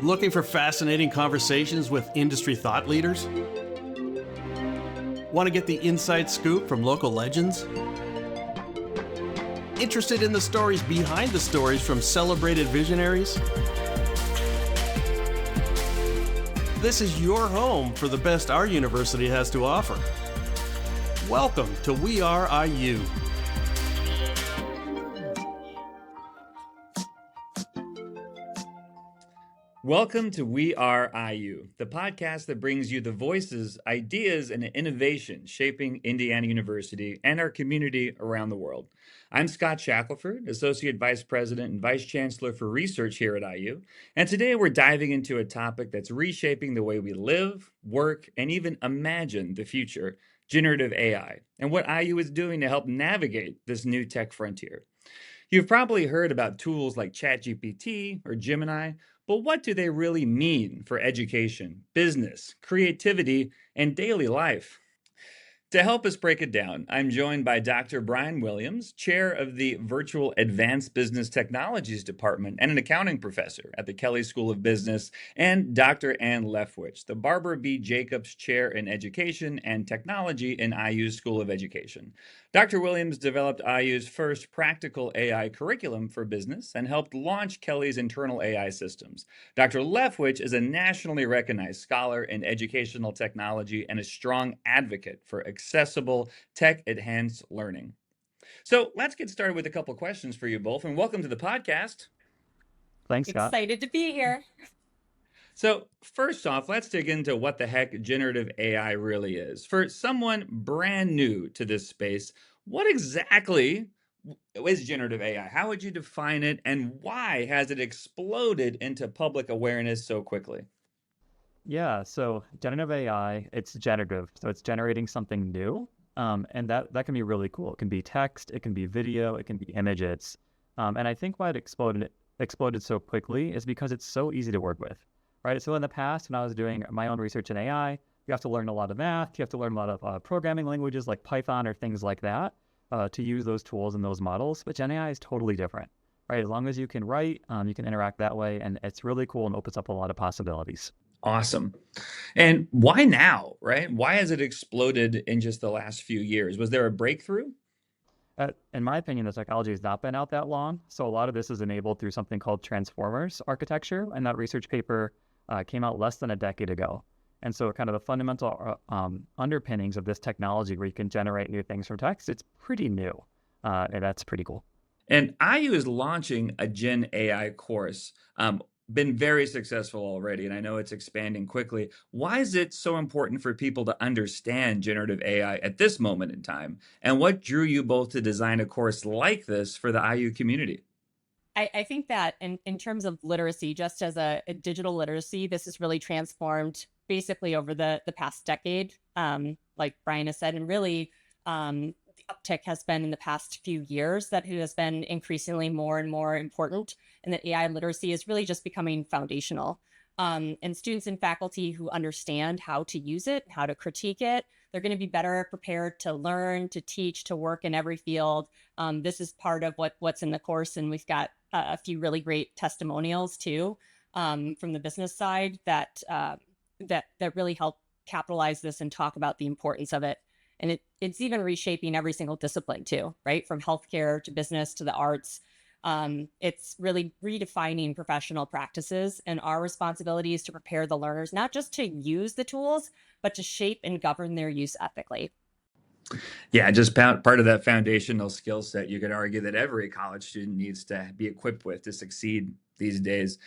Looking for fascinating conversations with industry thought leaders? Want to get the inside scoop from local legends? Interested in the stories behind the stories from celebrated visionaries? This is your home for the best our university has to offer. Welcome to We Are IU. Welcome to We Are IU, the podcast that brings you the voices, ideas, and innovation shaping Indiana University and our community around the world. I'm Scott Shackelford, Associate Vice President and Vice Chancellor for Research here at IU, and today we're diving into a topic that's reshaping the way we live, work, and even imagine the future, generative AI, and what IU is doing to help navigate this new tech frontier. You've probably heard about tools like ChatGPT or Gemini, but what do they really mean for education, business, creativity, and daily life? To help us break it down, I'm joined by Dr. Brian Williams, chair of the Virtual Advanced Business Technologies Department and an accounting professor at the Kelley School of Business, and Dr. Ottenbreit-Leftwich, the Barbara B. Jacobs Chair in Education and Technology in IU's School of Education. Dr. Williams developed IU's first practical AI curriculum for business and helped launch Kelley's internal AI systems. Dr. Leftwich is a nationally recognized scholar in educational technology and a strong advocate for accessible, tech-enhanced learning. So let's get started with a couple questions for you both, and welcome to the podcast. Thanks, Scott. Excited to be here. So first off, let's dig into what the heck generative AI really is. For someone brand new to this space, what exactly is generative AI? How would you define it, and why has it exploded into public awareness so quickly? Yeah, so generative AI, it's generative, so it's generating something new, and that can be really cool. It can be text, it can be video, it can be images, and I think why it exploded so quickly is because it's so easy to work with, right? So in the past, when I was doing my own research in AI, you have to learn a lot of math, you have to learn a lot of programming languages like Python or things like that to use those tools and those models, but GenAI is totally different, right? As long as you can write, you can interact that way, and it's really cool and opens up a lot of possibilities. Awesome. And why now, right? Why has it exploded in just the last few years? Was there a breakthrough? In my opinion, the technology has not been out that long. So a lot of this is enabled through something called transformers architecture. And that research paper came out less than a decade ago. And so kind of the fundamental underpinnings of this technology where you can generate new things from text, it's pretty new. And that's pretty cool. And IU is launching a Gen AI course. Been very successful already, and I know it's expanding quickly. Why is it so important for people to understand generative AI at this moment in time? And what drew you both to design a course like this for the IU community? I think that in terms of literacy, just as a digital literacy, this has really transformed basically over the past decade, like Brian has said, and really the uptick has been in the past few years that it has been increasingly more and more important, and that AI literacy is really just becoming foundational. And students and faculty who understand how to use it, how to critique it, they're going to be better prepared to learn, to teach, to work in every field. This is part of what's in the course, and we've got a few really great testimonials too from the business side that really help capitalize this and talk about the importance of it. And it's even reshaping every single discipline too, right? From healthcare to business to the arts. It's really redefining professional practices, and our responsibility is to prepare the learners, not just to use the tools, but to shape and govern their use ethically. Yeah, just part of that foundational skill set you could argue that every college student needs to be equipped with to succeed these days.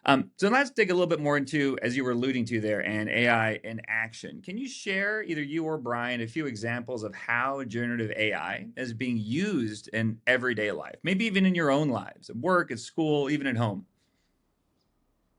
So let's dig a little bit more into, as you were alluding to there, and AI in action. Can you share, either you or Brian, a few examples of how generative AI is being used in everyday life, maybe even in your own lives, at work, at school, even at home?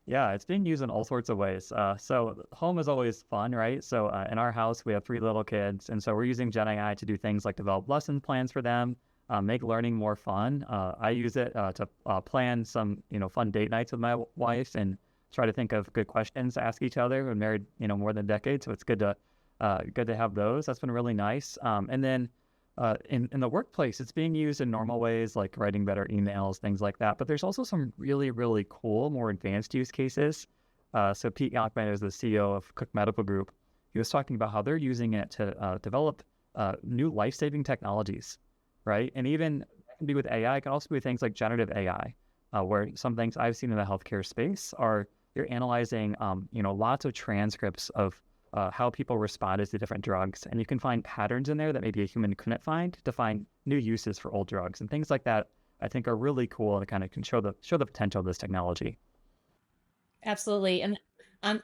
Yeah, it's being used in all sorts of ways. So home is always fun, right? So in our house, we have 3 little kids. And so we're using Gen AI to do things like develop lesson plans for them, make learning more fun. I use it to plan some, fun date nights with my wife and try to think of good questions to ask each other. We're married, more than a decade, so it's good to have those. That's been really nice. And then in the workplace, it's being used in normal ways like writing better emails, things like that. But there's also some really, really cool, more advanced use cases So Pete Yonkman is the CEO of Cook Medical Group. He was talking about how they're using it to develop new life-saving technologies, right? And even it can be with AI, it can also be with things like generative AI, where some things I've seen in the healthcare space are you're analyzing, lots of transcripts of how people responded to different drugs, and you can find patterns in there that maybe a human couldn't find to find new uses for old drugs and things like that. I think are really cool and kind of can show the potential of this technology. Absolutely. And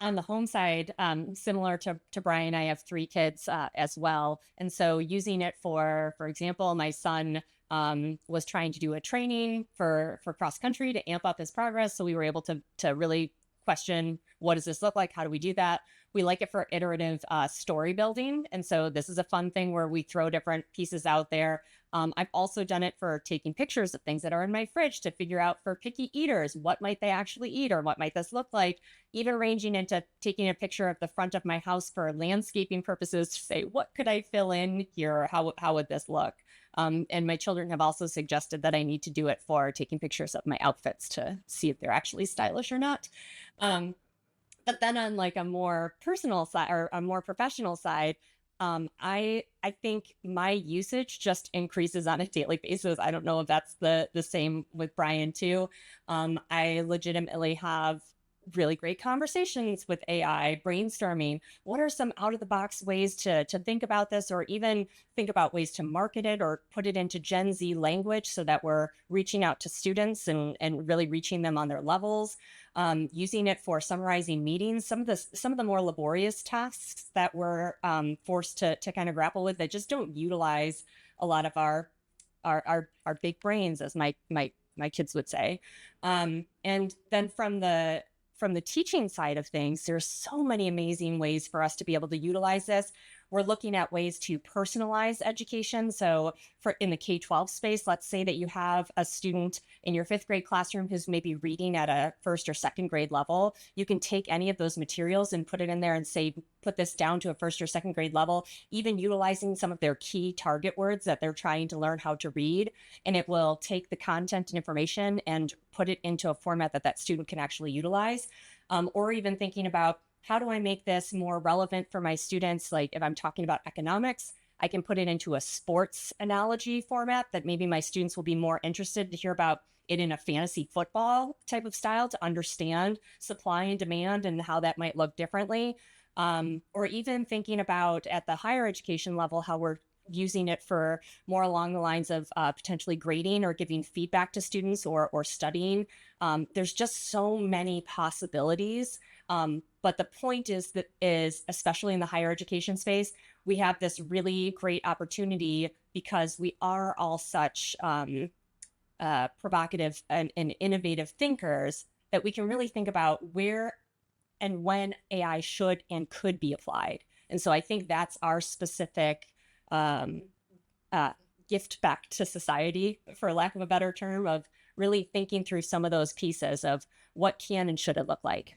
on the home side, similar to Brian, I have 3 kids as well. And so using it for example, my son was trying to do a training for cross country to amp up his progress. So we were able to really question, what does this look like? How do we do that? We like it for iterative story building. And so this is a fun thing where we throw different pieces out there. I've also done it for taking pictures of things that are in my fridge to figure out for picky eaters, what might they actually eat or what might this look like, even ranging into taking a picture of the front of my house for landscaping purposes to say, what could I fill in here? How would this look? And my children have also suggested that I need to do it for taking pictures of my outfits to see if they're actually stylish or not. But then on like a more personal side or a more professional side, I think my usage just increases on a daily basis. I don't know if that's the same with Brian too. I legitimately have really great conversations with AI, brainstorming. What are some out of the box ways to think about this, or even think about ways to market it or put it into Gen Z language so that we're reaching out to students and really reaching them on their levels. Using it for summarizing meetings, some of the more laborious tasks that we're forced to kind of grapple with that just don't utilize a lot of our big brains, as my kids would say. And then from the teaching side of things, there's so many amazing ways for us to be able to utilize this. We're looking at ways to personalize education. So in the K-12 space, let's say that you have a student in your 5th grade classroom who's maybe reading at a 1st or 2nd grade level. You can take any of those materials and put it in there and say, put this down to a 1st or 2nd grade level, even utilizing some of their key target words that they're trying to learn how to read. And it will take the content and information and put it into a format that student can actually utilize. Or even thinking about, how do I make this more relevant for my students? Like if I'm talking about economics, I can put it into a sports analogy format that maybe my students will be more interested to hear about it in a fantasy football type of style to understand supply and demand and how that might look differently. Or even thinking about at the higher education level, how we're using it for more along the lines of potentially grading or giving feedback to students or studying. There's just so many possibilities. But the point is especially in the higher education space, we have this really great opportunity because we are all such provocative and innovative thinkers that we can really think about where and when AI should and could be applied. And so I think that's our specific gift back to society, for lack of a better term, of really thinking through some of those pieces of what can and should it look like.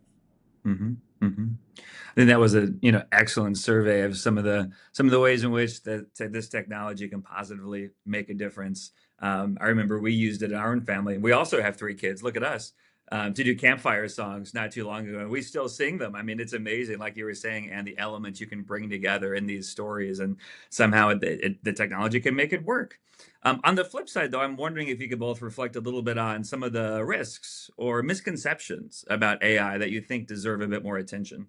Mm-hmm. Mm-hmm. I think that was a excellent survey of some of the ways in which this technology can positively make a difference. I remember we used it in our own family. We also have 3 kids. Look at us. To do campfire songs not too long ago, and we still sing them. I mean, it's amazing, like you were saying, and the elements you can bring together in these stories, and somehow the technology can make it work. On the flip side, though, I'm wondering if you could both reflect a little bit on some of the risks or misconceptions about AI that you think deserve a bit more attention.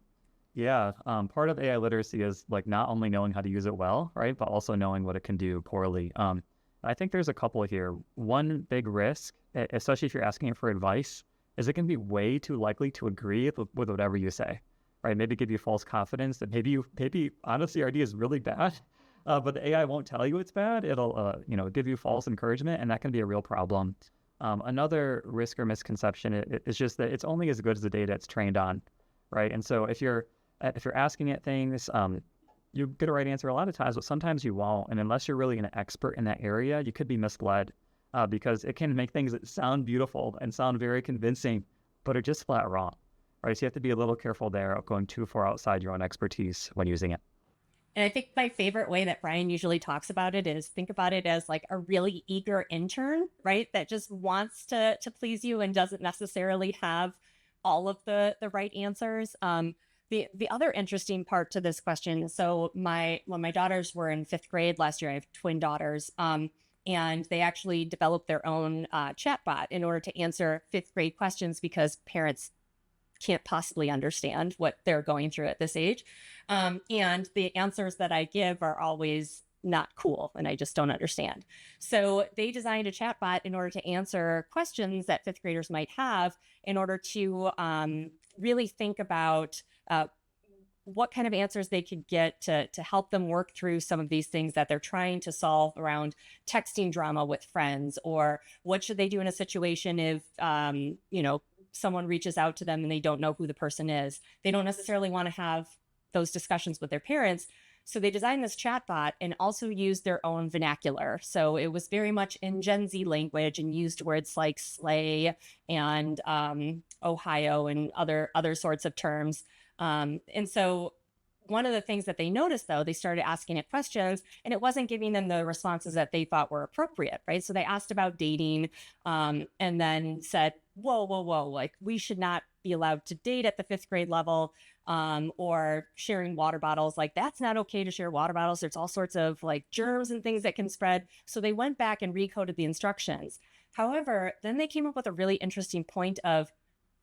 Yeah, part of AI literacy is like not only knowing how to use it well, right, but also knowing what it can do poorly. I think there's a couple here. One big risk, especially if you're asking it for advice, is it can be way too likely to agree with whatever you say, right? Maybe give you false confidence that maybe honestly your idea is really bad, but the AI won't tell you it's bad. It'll give you false encouragement, and that can be a real problem. Another risk or misconception is just that it's only as good as the data it's trained on, right? And so if you're asking it things, you get a right answer a lot of times, but sometimes you won't. And unless you're really an expert in that area, you could be misled. Because it can make things that sound beautiful and sound very convincing, but are just flat wrong, right? So you have to be a little careful there of going too far outside your own expertise when using it. And I think my favorite way that Brian usually talks about it is think about it as like a really eager intern, right? That just wants to please you and doesn't necessarily have all of the right answers. The other interesting part to this question, so when my daughters were in 5th grade last year, I have twin daughters, and they actually developed their own chatbot in order to answer 5th grade questions because parents can't possibly understand what they're going through at this age. And the answers that I give are always not cool, and I just don't understand. So they designed a chatbot in order to answer questions that 5th graders might have in order to really think about what kind of answers they could get to help them work through some of these things that they're trying to solve around texting drama with friends, or what should they do in a situation if, someone reaches out to them and they don't know who the person is. They don't necessarily want to have those discussions with their parents. So they designed this chatbot and also used their own vernacular. So it was very much in Gen Z language and used words like slay and Ohio and other sorts of terms. And so one of the things that they noticed, though, they started asking it questions and it wasn't giving them the responses that they thought were appropriate, right? So they asked about dating and then said, whoa, like we should not be allowed to date at the 5th grade level, or sharing water bottles. Like that's not okay to share water bottles. There's all sorts of like germs and things that can spread. So they went back and recoded the instructions. However, then they came up with a really interesting point of,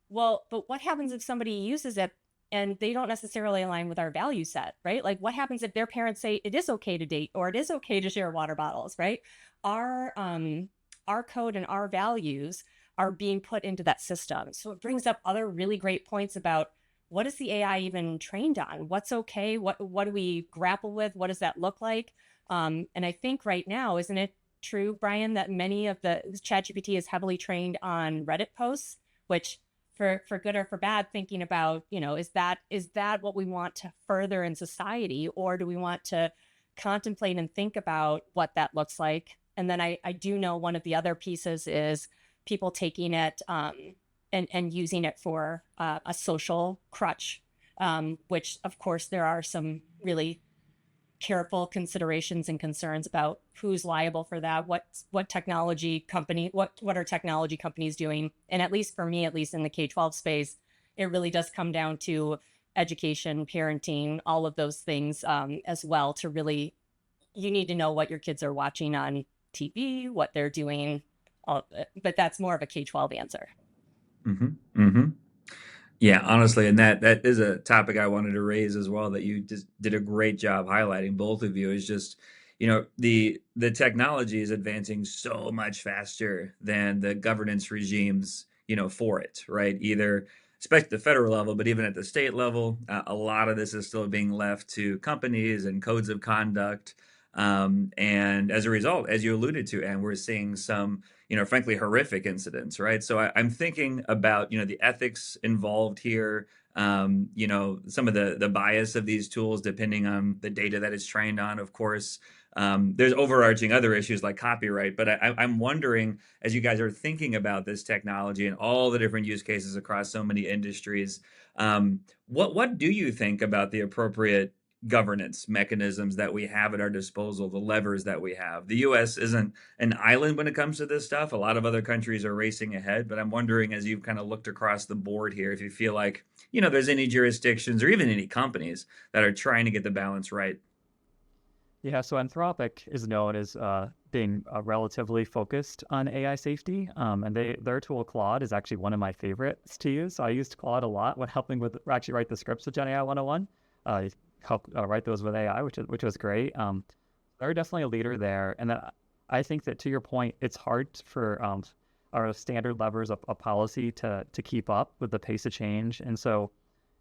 well, but what happens if somebody uses it and they don't necessarily align with our value set, right? Like what happens if their parents say it is okay to date or it is okay to share water bottles, right? Our code and our values are being put into that system. So it brings up other really great points about what is the AI even trained on? What's okay? What do we grapple with? What does that look like? And I think right now, isn't it true, Brian, that many of the ChatGPT is heavily trained on Reddit posts, which for good or for bad, thinking about, is that what we want to further in society, or do we want to contemplate and think about what that looks like? And then I do know one of the other pieces is people taking it and using it for a social crutch, which of course there are some really careful considerations and concerns about who's liable for that, what are technology companies doing. And at least for me, at least in the K-12 space, it really does come down to education, parenting, all of those things as well. To really, you need to know what your kids are watching on TV, what they're doing, but that's more of a K-12 answer. Mm-hmm. Mm-hmm. Yeah, honestly, and that is a topic I wanted to raise as well, that you just did a great job highlighting, both of you, is just, the technology is advancing so much faster than the governance regimes, for it, right? Either, especially at the federal level, but even at the state level, a lot of this is still being left to companies and codes of conduct. And as a result, as you alluded to, and we're seeing some, frankly, horrific incidents, right? So I'm thinking about, the ethics involved here, some of the bias of these tools, depending on the data that it's trained on, of course. There's overarching other issues like copyright, but I'm wondering, as you guys are thinking about this technology and all the different use cases across so many industries, what do you think about the appropriate governance mechanisms that we have at our disposal, the levers that we have? The US isn't an island when it comes to this stuff. A lot of other countries are racing ahead, but I'm wondering, as you've kind of looked across the board here, if you feel like, there's any jurisdictions or even any companies that are trying to get the balance right. Yeah, so Anthropic is known as being relatively focused on AI safety, and their tool Claude is actually one of my favorites to use. So I used Claude a lot when helping actually write the scripts with GenAI 101. Help write those with AI, which was great. They're definitely a leader there, and then I think that, to your point, it's hard for our standard levers of policy to keep up with the pace of change. And so,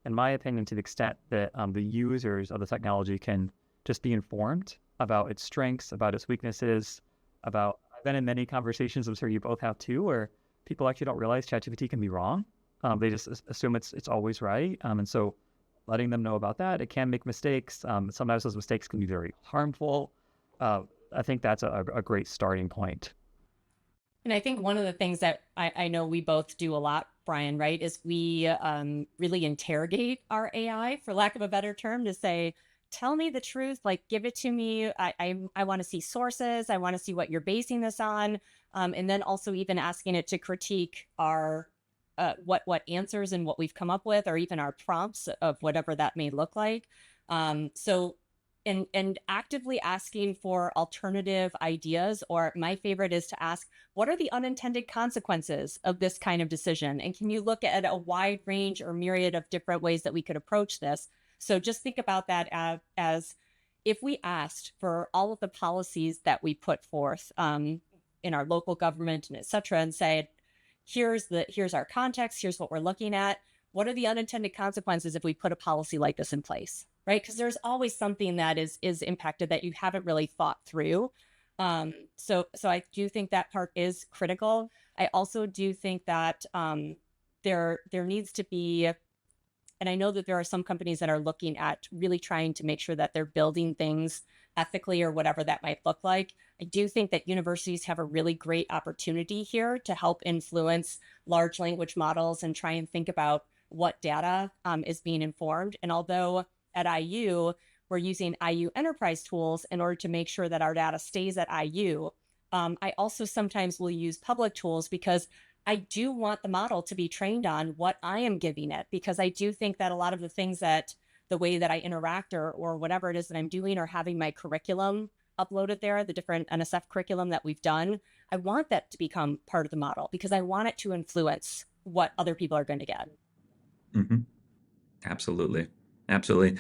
in my opinion, to the extent that the users of the technology can just be informed about its strengths, about its weaknesses, I've been in many conversations, I'm sure you both have too, where people actually don't realize ChatGPT can be wrong. They just assume it's always right, and so letting them know about that. It can make mistakes. Sometimes those mistakes can be very harmful. I think that's a great starting point. And I think one of the things that I know we both do a lot, Brian, right, is we really interrogate our AI, for lack of a better term, to say, tell me the truth, like give it to me. I want to see sources. I want to see what you're basing this on. And then also even asking it to critique our what answers and what we've come up with, or even our prompts of whatever that may look like. So and actively asking for alternative ideas, or my favorite is to ask, what are the unintended consequences of this kind of decision? And can you look at a wide range or myriad of different ways that we could approach this? So just think about that as if we asked for all of the policies that we put forth in our local government and et cetera, and said, here's our context, here's what we're looking at. What are the unintended consequences if we put a policy like this in place, right? Because there's always something that is impacted that you haven't really thought through. So I do think that part is critical. I also do think that there needs to be, and I know that there are some companies that are looking at really trying to make sure that they're building things ethically or whatever that might look like. I do think that universities have a really great opportunity here to help influence large language models and try and think about what data is being informed. And although at IU, we're using IU enterprise tools in order to make sure that our data stays at IU, I also sometimes will use public tools because I do want the model to be trained on what I am giving it, because I do think that a lot of the things that the way that I interact or whatever it is that I'm doing, or having my curriculum uploaded there, the different NSF curriculum that we've done, I want that to become part of the model because I want it to influence what other people are going to get. Mm-hmm. Absolutely. Absolutely.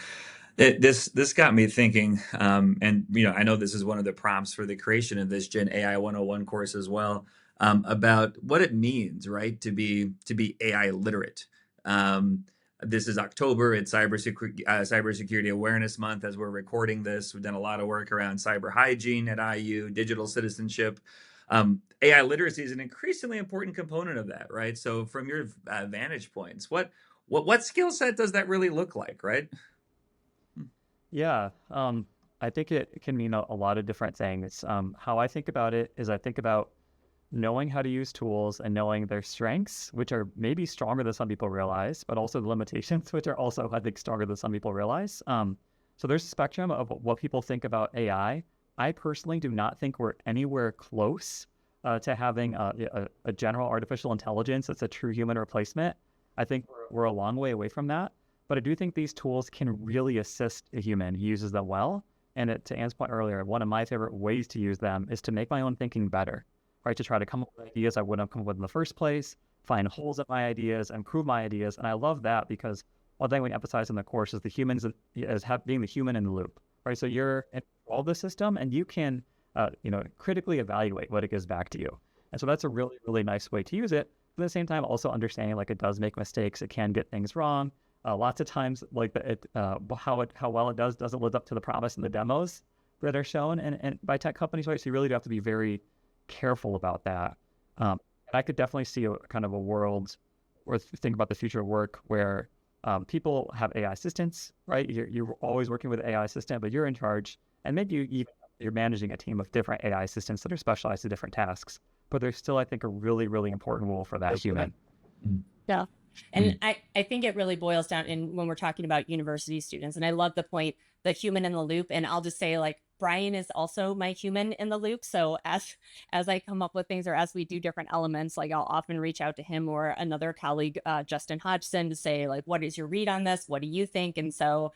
This got me thinking, and I know this is one of the prompts for the creation of this Gen AI 101 course as well, about what it means, right, to be AI literate. This is October. It's Cybersecurity Awareness Month. As we're recording this, we've done a lot of work around cyber hygiene at IU, digital citizenship. AI literacy is an increasingly important component of that, right? So, from your vantage points, what skill set does that really look like, right? Yeah, I think it can mean a lot of different things. How I think about it is I think about knowing how to use tools and knowing their strengths, which are maybe stronger than some people realize, but also the limitations, which are also, I think, stronger than some people realize. So there's a spectrum of what people think about AI. I personally do not think we're anywhere close to having a general artificial intelligence that's a true human replacement. I think we're a long way away from that. But I do think these tools can really assist a human who uses them well. And to Anne's point earlier, one of my favorite ways to use them is to make my own thinking better, right? To try to come up with ideas I wouldn't have come up with in the first place, find holes in my ideas, improve my ideas. And I love that because one thing we emphasize in the course is being the human in the loop, right? So you're in all the system and you can, critically evaluate what it gives back to you. And so that's a really, really nice way to use it. But at the same time, also understanding like it does make mistakes. It can get things wrong. Lots of times, like how well it doesn't live up to the promise in the demos that are shown and by tech companies, right? So you really do have to be very careful about that. And I could definitely see a kind of a world, or think about the future of work where people have AI assistants, right? You're always working with an AI assistant, but you're in charge, and maybe you're managing a team of different AI assistants that are specialized to different tasks. But there's still, I think, a really, really important role for that human. Yeah. And I think it really boils down in when we're talking about university students. And I love the point, the human in the loop. And I'll just say, like, Brian is also my human in the loop. So as I come up with things, or as we do different elements, like I'll often reach out to him or another colleague, Justin Hodgson, to say, like, what is your read on this? What do you think? And so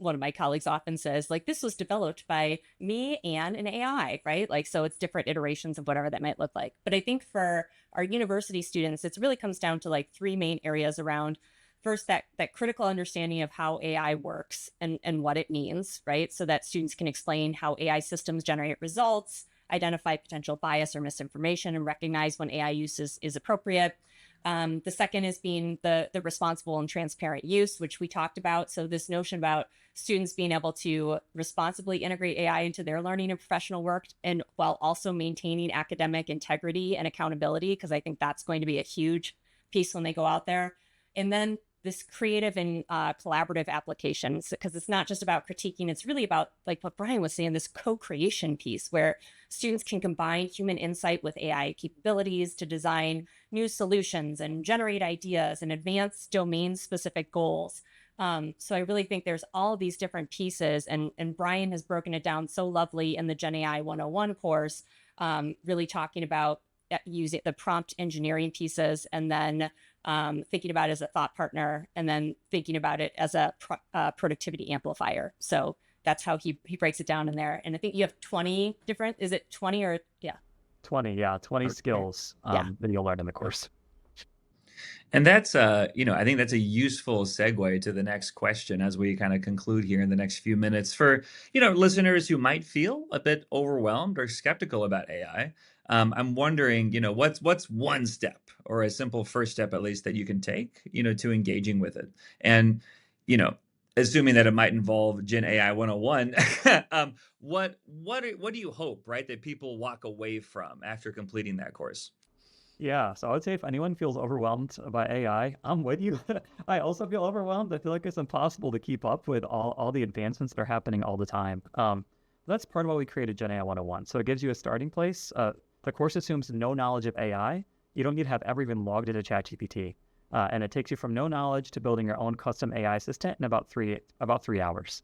one of my colleagues often says, like, this was developed by me and an AI, right? Like, so it's different iterations of whatever that might look like. But I think for our university students, it really comes down to like three main areas around, first, that critical understanding of how AI works and what it means, right? So that students can explain how AI systems generate results, identify potential bias or misinformation, and recognize when AI use is appropriate. The second is being the responsible and transparent use, which we talked about. So this notion about students being able to responsibly integrate AI into their learning and professional work, and while also maintaining academic integrity and accountability, because I think that's going to be a huge piece when they go out there. And then this creative and collaborative applications, because it's not just about critiquing, it's really about, like what Brian was saying, this co-creation piece where students can combine human insight with AI capabilities to design new solutions and generate ideas and advance domain-specific goals. So I really think there's all these different pieces, and Brian has broken it down so lovely in the GenAI 101 course, really talking about using the prompt engineering pieces, and then thinking about it as a thought partner, and then thinking about it as a productivity amplifier. So that's how he breaks it down in there. And I think you have 20 different, is it 20 or, yeah. 20 skills that you'll learn in the course. And that's, I think that's a useful segue to the next question as we kind of conclude here in the next few minutes for, listeners who might feel a bit overwhelmed or skeptical about AI. I'm wondering, what's one step or a simple first step, at least, that you can take, to engaging with it. And, assuming that it might involve Gen AI 101, what do you hope, right, that people walk away from after completing that course? Yeah, so I would say if anyone feels overwhelmed by AI, I'm with you. I also feel overwhelmed. I feel like it's impossible to keep up with all the advancements that are happening all the time. That's part of why we created Gen AI 101. So it gives you a starting place. The course assumes no knowledge of AI. You don't need to have ever even logged into ChatGPT. And it takes you from no knowledge to building your own custom AI assistant in about 3 hours.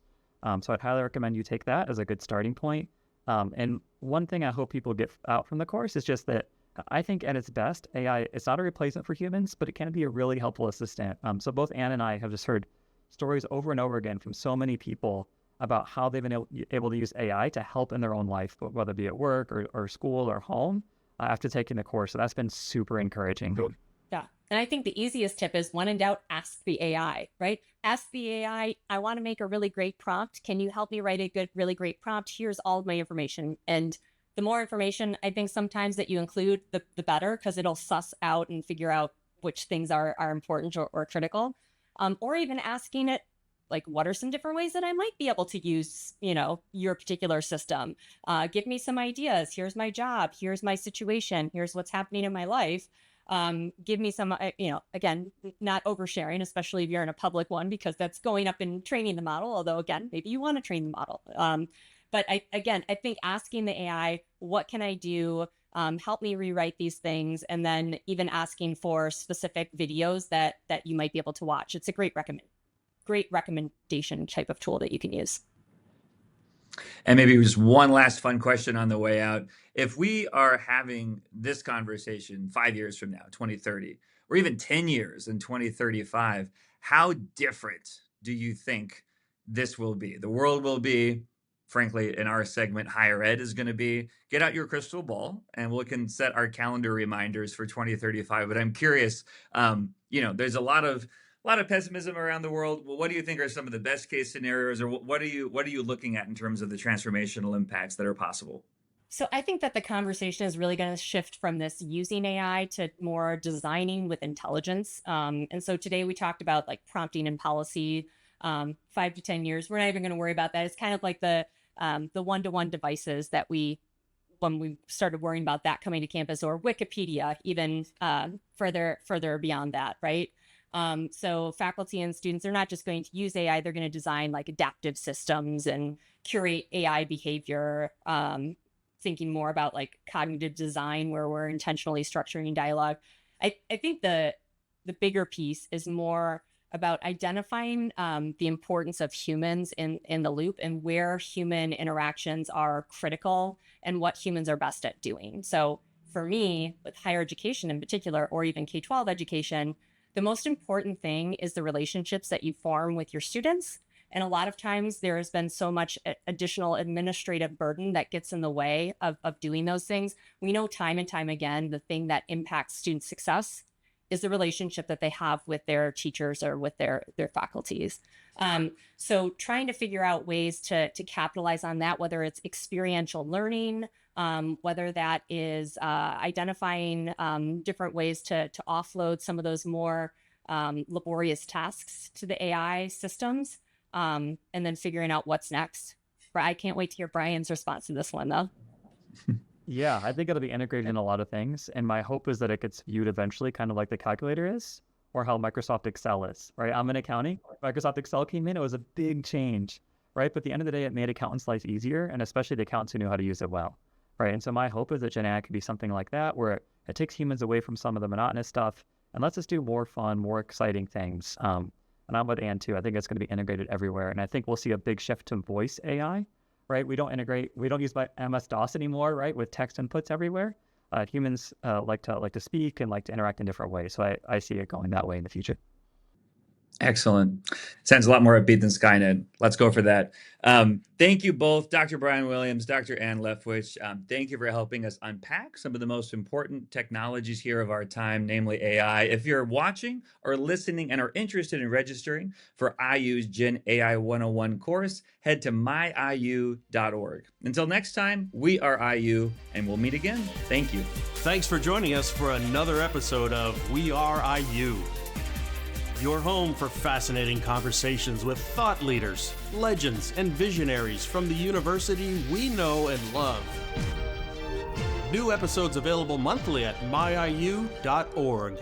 So I'd highly recommend you take that as a good starting point. And one thing I hope people get out from the course is just that I think at its best, AI, it's not a replacement for humans, but it can be a really helpful assistant. So both Anne and I have just heard stories over and over again from so many people about how they've been able to use AI to help in their own life, whether it be at work or school or home, after taking the course. So that's been super encouraging. Yeah. And I think the easiest tip is, when in doubt, ask the AI, right? Ask the AI, I want to make a really great prompt. Can you help me write a really great prompt? Here's all of my information. And the more information, I think sometimes that you include, the better, because it'll suss out and figure out which things are important or critical. Or even asking it, like, what are some different ways that I might be able to use, your particular system? Give me some ideas. Here's my job. Here's my situation. Here's what's happening in my life. Give me some, again, not oversharing, especially if you're in a public one, because that's going up and training the model. Although, again, maybe you want to train the model. But I think asking the AI, what can I do? Help me rewrite these things. And then even asking for specific videos that you might be able to watch. It's a great recommendation type of tool that you can use. And maybe just one last fun question on the way out. If we are having this conversation 5 years from now, 2030, or even 10 years in 2035, how different do you think this will be? The world will be, frankly, in our segment, higher ed is going to be. Get out your crystal ball and we can set our calendar reminders for 2035. But I'm curious, there's a lot of pessimism around the world. Well, what do you think are some of the best case scenarios, or what are you looking at in terms of the transformational impacts that are possible? So I think that the conversation is really going to shift from this using AI to more designing with intelligence. And so today we talked about like prompting and policy. 5 to 10 years, we're not even going to worry about that. It's kind of like the one-to-one devices that when we started worrying about that coming to campus, or Wikipedia, even further beyond that, right? So faculty and students are not just going to use AI, they're going to design like adaptive systems and curate AI behavior, thinking more about like cognitive design, where we're intentionally structuring dialogue. I think the bigger piece is more about identifying the importance of humans in the loop, and where human interactions are critical and what humans are best at doing. So for me, with higher education in particular, or even K-12 education, the most important thing is the relationships that you form with your students. And a lot of times there has been so much additional administrative burden that gets in the way of doing those things. We know time and time again, the thing that impacts student success is the relationship that they have with their teachers or with their faculties. So trying to figure out ways to capitalize on that, whether it's experiential learning, whether that is identifying different ways to offload some of those more laborious tasks to the AI systems, and then figuring out what's next. I can't wait to hear Brian's response to this one, though. Yeah, I think it'll be integrated in a lot of things. And my hope is that it gets viewed eventually kind of like the calculator is, or how Microsoft Excel is, right? I'm in accounting. Microsoft Excel came in, it was a big change, right? But at the end of the day, it made accountants' life easier, and especially the accountants who knew how to use it well, right? And so my hope is that GenAI could be something like that, where it takes humans away from some of the monotonous stuff and lets us do more fun, more exciting things. And I'm with Ann too. I think it's going to be integrated everywhere. And I think we'll see a big shift to voice AI, right? We don't use MS-DOS anymore, right? With text inputs everywhere. humans like to speak and like to interact in different ways. So I see it going that way in the future. Excellent. Sounds a lot more upbeat than Skynet. Let's go for that. Thank you both, Dr. Brian Williams, Dr. Ann Leftwich. Thank you for helping us unpack some of the most important technologies here of our time, namely AI. If you're watching or listening and are interested in registering for IU's Gen AI 101 course, head to myiu.org. Until next time, we are IU, and we'll meet again. Thank you. Thanks for joining us for another episode of We Are IU. Your home for fascinating conversations with thought leaders, legends, and visionaries from the university we know and love. New episodes available monthly at myiu.org.